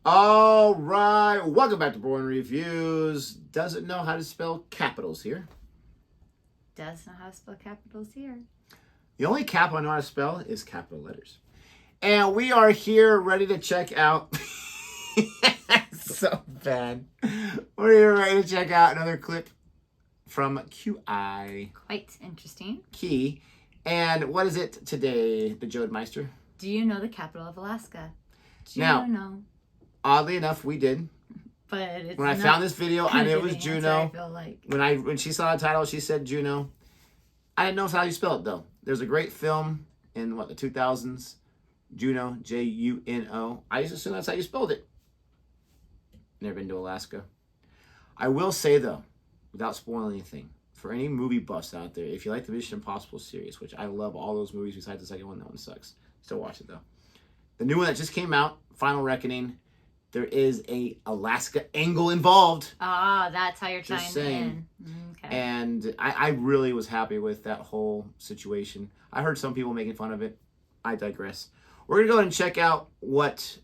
All right, welcome back to Boring Reviews. Doesn't know how to spell capitals here. Does know how to spell capitals here. The only capital I know how to spell is capital letters. And we are here ready to check out. So bad. We're here ready to check out another clip from QI. Quite interesting. Key. And what is it today, the Jodi Meister? Do you know the capital of Alaska? Now, oddly enough, we did. But it's when I found this video, I knew it was Juneau. I feel like. When she saw the title, she said Juneau. I didn't know how you spell it though. There's a great film in the 2000s, Juneau, Juno. I just assumed that's how you spelled it. Never been to Alaska. I will say though, without spoiling anything, for any movie buffs out there, if you like the Mission Impossible series, which I love all those movies besides the second one, that one sucks. Still watch it though. The new one that just came out, Final Reckoning, there is a Alaska angle involved. Ah, that's how you're tying it in. Okay. And I really was happy with that whole situation. I heard some people making fun of it. I digress. We're going to go ahead and check out what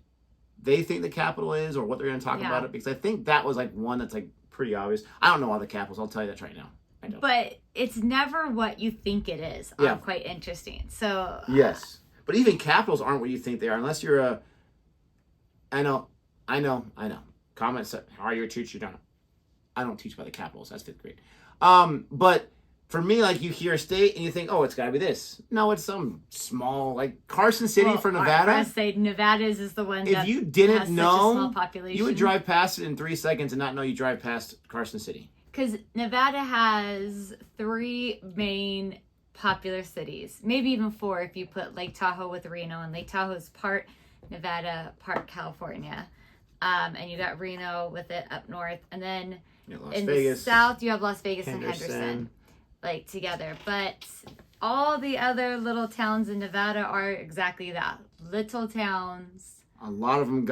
they think the capital is or what they're going to talk about it, because I think that was like one that's like pretty obvious. I don't know all the capitals. I'll tell you that right now. I don't. But it's never what you think it is. Yeah. Quite interesting. So yes. But even capitals aren't what you think they are, unless you're a... I know. Comments, how are you a teacher? You don't know. I don't teach by the capitals. That's 5th grade. But for me, like, you hear a state and you think, oh, it's got to be this. No, it's some small, like Carson City for Nevada. I was say Nevada's is the one if you didn't has know, such a small population. You would drive past it in 3 seconds and not know you drive past Carson City. Because Nevada has 3 main popular cities, maybe even 4 if you put Lake Tahoe with Reno, and Lake Tahoe is part Nevada, part California. And you got Reno with it up north, and then in Vegas, the south you have Las Vegas and Henderson, like together. But all the other little towns in Nevada are exactly that, little towns. A lot of them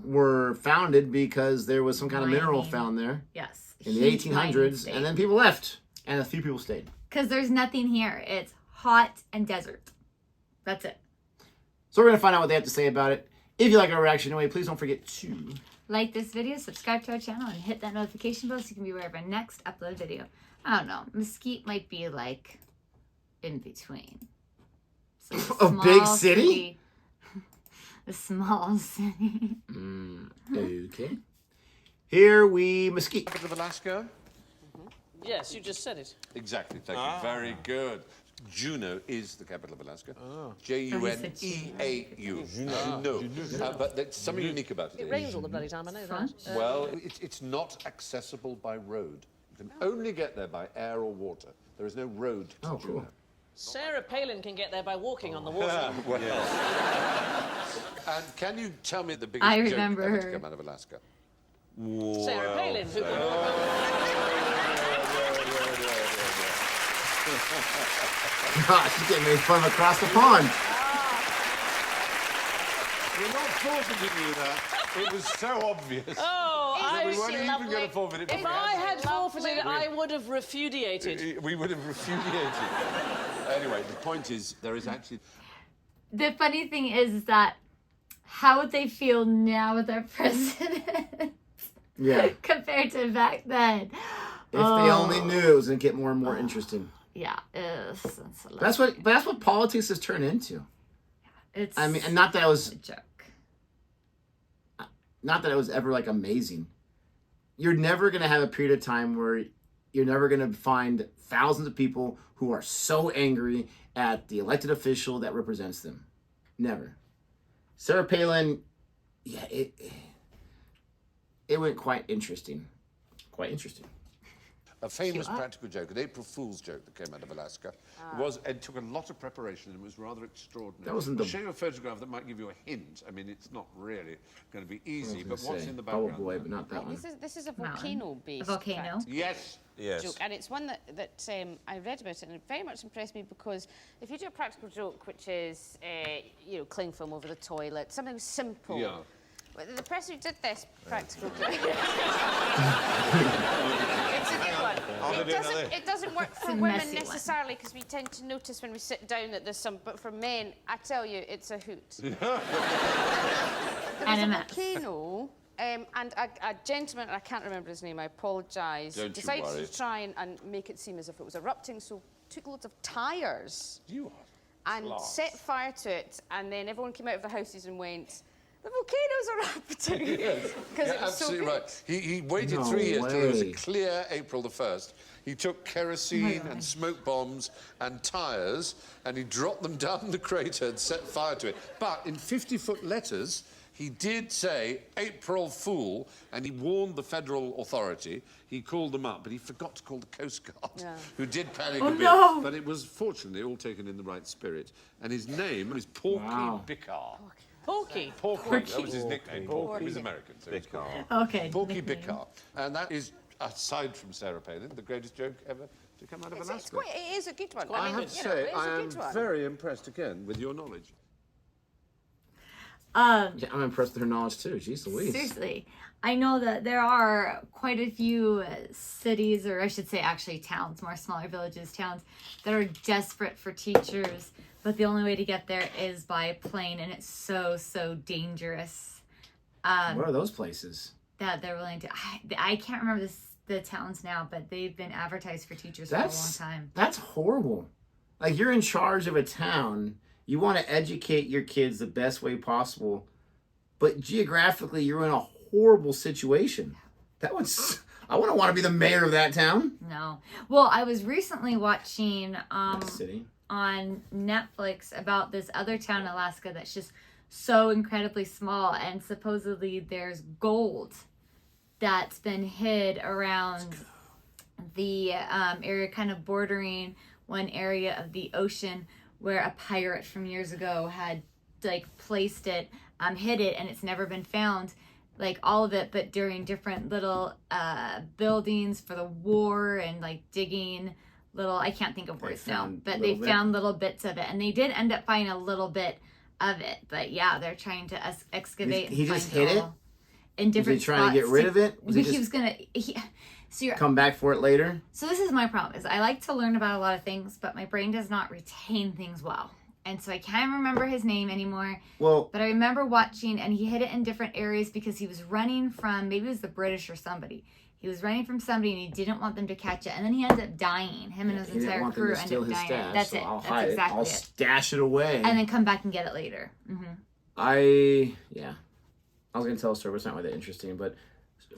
were founded because there was some kind of mineral found there. Yes, in the 1800s, and then people left, and a few people stayed. Because there's nothing here. It's hot and desert. That's it. So we're gonna find out what they have to say about it. If you like our reaction anyway, please don't forget to like this video, subscribe to our channel, and hit that notification bell so you can be aware of our next upload video. I don't know. Mesquite might be like in between. So a big city? A small city. Okay. Here we Mesquite. Capital of Alaska? Yes, you just said it. Exactly, thank you. Very good. Juneau is the capital of Alaska. Juneau. Juneau. But there's something unique about it. It rains all the bloody time, I know that. Well, it's not accessible by road. You can only get there by air or water. There is no road to Juneau. Cool. Sarah Palin can get there by walking on the water. And can you tell me the biggest joke ever to come out of Alaska? Sarah Palin. Gosh, she's getting made fun of across the pond. We're not forfeiting you that. It was so obvious. Oh, we weren't even going to forfeit it. If I had forfeited, I would have repudiated. We would have repudiated. Anyway, the point is, there is actually... The funny thing is that how would they feel now with our president? Yeah. Compared to back then. If they only knew, it was going to get more and more interesting. Yeah, that's what politics has turned into. It's. I mean, and not that it was a joke. Not that it was ever like amazing. You're never gonna have a period of time where you're never gonna find thousands of people who are so angry at the elected official that represents them. Never. Sarah Palin, yeah, it went quite interesting. Quite interesting. A famous practical joke, an April Fool's joke that came out of Alaska. It took a lot of preparation and it was rather extraordinary. That wasn't I'll show you a photograph that might give you a hint. I mean, it's not really going to be easy, but what's in the background? Bubble Boy, but not that one. This is a volcano-based volcano. Yes. joke, and it's one that I read about it, and it very much impressed me because if you do a practical joke, which is you know, cling film over the toilet, something simple. Yeah. The person who did this practical joke. It's a good one. It doesn't work for a women messy one. necessarily because we tend to notice when we sit down that there's some. But for men, I tell you, it's a hoot. There was a volcano, and a gentleman, and I can't remember his name. I apologise. Don't you Decided worry. to try and make it seem as if it was erupting, so took loads of tyres and set fire to it, and then everyone came out of their houses and went, "The volcano's erupting." Because it was absolutely so good. right. He waited No 3 years till there was a way. clear April the 1st. He took kerosene and smoke bombs and tyres and he dropped them down the crater and set fire to it. But in 50-foot letters, he did say April Fool, and he warned the federal authority. He called them up, but he forgot to call the Coast Guard, who did panic a bit. no. But it was fortunately all taken in the right spirit. And his name is Porky Bicar. Porky. Porky. That was his nickname. Porky. He was American, so it's Porky. Okay. Porky nickname. Bicar. And that is, aside from Sarah Palin, the greatest joke ever to come out of Alaska. It is a good one. I mean, have to you know, say, it is I a am good one. very impressed again with your knowledge. Yeah, I'm impressed with her knowledge too. Jeez Louise. Seriously, I know that there are quite a few cities, or I should say actually towns, more smaller villages, towns, that are desperate for teachers, but the only way to get there is by plane, and it's so dangerous. What are those places? That they're willing to... I can't remember the towns now, but they've been advertised for teachers for a long time. That's horrible. Like, you're in charge of a town. You want to educate your kids the best way possible, but geographically, you're in a horrible situation. That would... I wouldn't want to be the mayor of that town. No. Well, I was recently watching City. on Netflix about this other town in Alaska that's just so incredibly small, and supposedly there's gold that's been hid around the area kind of bordering one area of the ocean where a pirate from years ago had like placed it, hid it, and it's never been found, like all of it, but during different little buildings for the war and like digging little, I can't think of words now, but they found little bits of it, and they did end up finding a little bit of it, but yeah, they're trying to excavate. He and just find hid it? in different Was he trying to get rid of it? Was He he was gonna. So you're, come back for it later? so this is my problem, is I like to learn about a lot of things, but my brain does not retain things well. And so I can't remember his name anymore. Well, But I remember watching, and he hid it in different areas because he was running from, maybe it was the British or somebody. He was running from somebody, and he didn't want them to catch it. And then he ended up dying. Him and his he didn't entire want them crew to ended steal up his dying. stash. That's so it. I'll That's hide exactly it. I'll it. stash it away. And then come back and get it later. Yeah. I was going to tell a story, but it's not really that interesting. But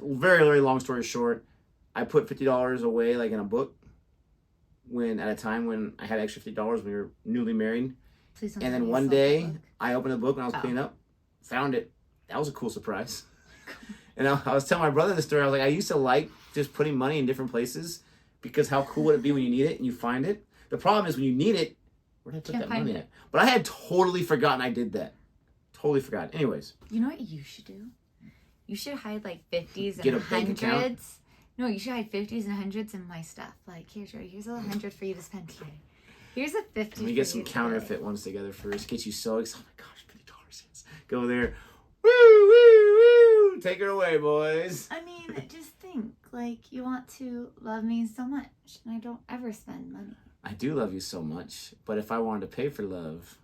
very, very long story short, I put $50 away, like in a book, at a time when I had extra $50 when we were newly married. Please don't And tell then me you one sold that day, book. I opened the book when I was cleaning up, found it. That was a cool surprise. And I was telling my brother the story. I was like, I used to like just putting money in different places because how cool would it be when you need it and you find it? The problem is when you need it, where did I put Can't that find money it. at? But I had totally forgotten I did that. Totally forgot. Anyways. You know what you should do? You should hide like 50s Get and a bank account? hundreds. No, you should hide 50s and hundreds in my stuff. Like, here's a 100 for you to spend today. Here's a 50. Let me get for some you counterfeit today. ones together first. Get you so excited. Oh my gosh, $50. Yes. Go there. Woo, woo, woo. Take it away, boys. I mean, just think, like, you want to love me so much, and I don't ever spend money. I do love you so much, but if I wanted to pay for love,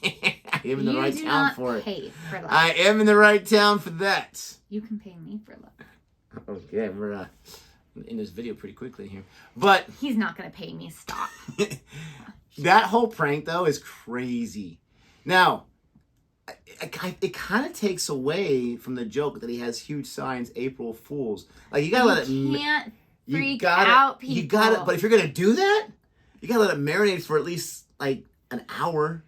I am in the right town for it. Pay for love. I am in the right town for that. You can pay me for love. Okay, we're in this video pretty quickly here. But He's not gonna pay me. Stop. that whole prank, though, is crazy. Now, it kind of takes away from the joke that he has huge signs, April Fools. Like, you gotta let it... You can't You freak gotta, out people. You gotta, but if you're gonna do that, you gotta let it marinate for at least like an hour.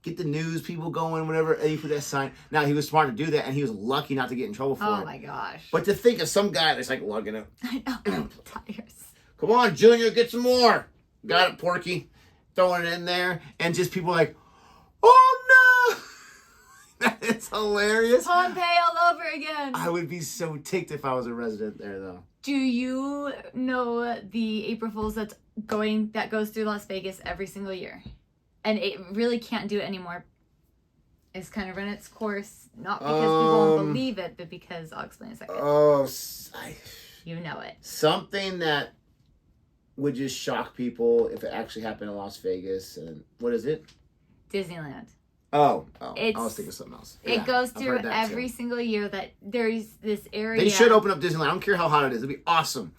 Get the news people going, whatever. And you put that sign. Now he was smart to do that, and he was lucky not to get in trouble for it. Oh my gosh. But to think of some guy that's like lugging it. I know. Tires. Come on, Junior, get some more. Got it, Porky. Throwing it in there, and just people like, oh no, that is hilarious. Pompeii all over again. I would be so ticked if I was a resident there, though. Do you know the April Fools that goes through Las Vegas every single year? And it really can't do it anymore. is kind of run its course, not because people won't believe it, but because I'll explain in a second. You know it. Something that would just shock people if it actually happened in Las Vegas. And what is it? Disneyland. I was thinking of something else. It goes through every single year that there's this area. They should open up Disneyland. I don't care how hot it is. It'd be awesome.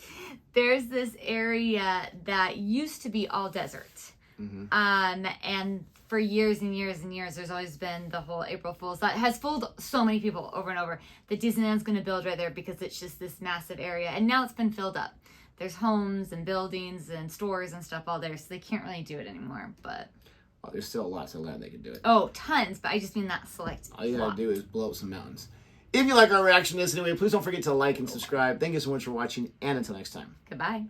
There's this area that used to be all desert. Mm-hmm. And for years and years and years, there's always been the whole April Fool's that has fooled so many people over and over. The Disneyland's going to build right there because it's just this massive area. And now it's been filled up. There's homes and buildings and stores and stuff all there, so they can't really do it anymore. But there's still lots of land they can do it. Oh, tons, but I just mean that select. All you gotta do is blow up some mountains. If you like our reaction to this anyway, please don't forget to like and subscribe. Thank you so much for watching, and until next time. Goodbye.